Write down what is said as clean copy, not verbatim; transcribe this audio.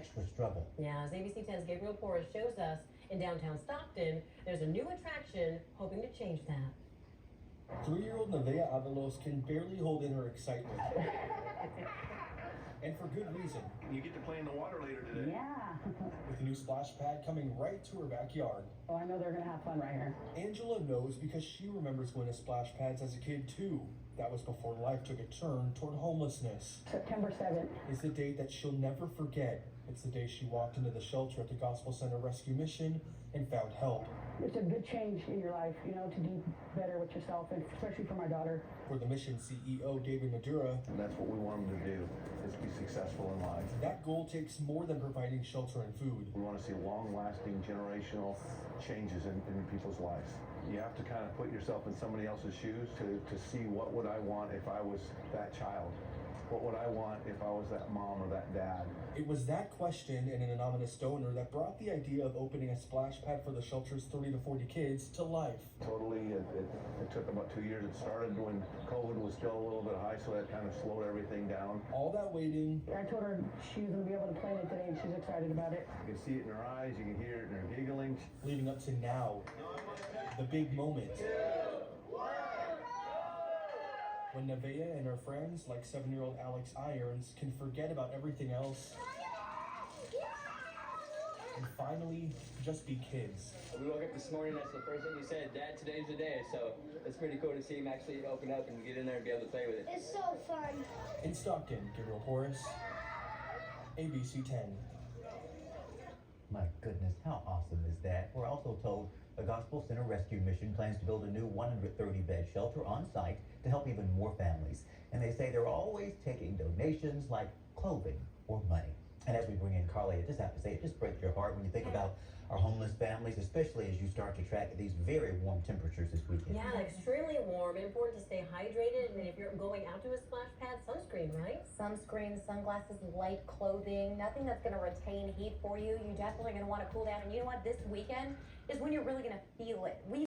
extra struggle. Yeah, as ABC 10's Gabriel Porras shows us, in downtown Stockton, there's a new attraction hoping to change that. 3-year-old Nevaeh Avalos can barely hold in her excitement. And for good reason. You get to play in the water later today. Yeah. With a new splash pad coming right to her backyard. Oh, I know they're gonna have fun right here. Angela knows because she remembers going to splash pads as a kid too. That was before life took a turn toward homelessness. September 7th. It's the date that she'll never forget. It's the day she walked into the shelter at the Gospel Center Rescue Mission and found help. It's a good change in your life, you know, to do better with yourself, and especially for my daughter. For the mission CEO, David Madura, And that's what we want them to do, is be successful in life. that goal takes more than providing shelter and food. We want to see long-lasting generational changes in people's lives. You have to kind of put yourself in somebody else's shoes to see what would I want if I was that child. What would I want if I was that mom or that dad? It was that question and an anonymous donor that brought the idea of opening a splash pad for the shelter's 30 to 40 kids to life. Totally, it took about 2 years. It started when COVID was still a little bit high, so that kind of slowed everything down. All that waiting. I told her she was gonna be able to play in it today, and she's excited about it. You can see it in her eyes, you can hear it in her giggling. Leading up to now, the big moment. When Nevaeh and her friends, like 7-year-old Alex Irons, can forget about everything else and finally just be kids. We woke up this morning, that's the first thing he said, Dad, today's the day. So it's pretty cool to see him actually open up and get in there and be able to play with it. It's so fun. In Stockton, Gabriel Porras, ABC 10. My goodness, how awesome is that? We're also told the Gospel Center Rescue Mission plans to build a new 130-bed shelter on site to help even more families. And they say they're always taking donations like clothing or money. And as we bring in Carly, I just have to say, it just breaks your heart when you think about our homeless families, especially as you start to track these very warm temperatures this weekend. Yeah, extremely warm. Important to stay hydrated. And if you're going out to a splash pad, sunscreen, right? Sunscreen, sunglasses, light clothing, nothing that's going to retain heat for you. You definitely going to want to cool down. And you know what? This weekend is when you're really going to feel it.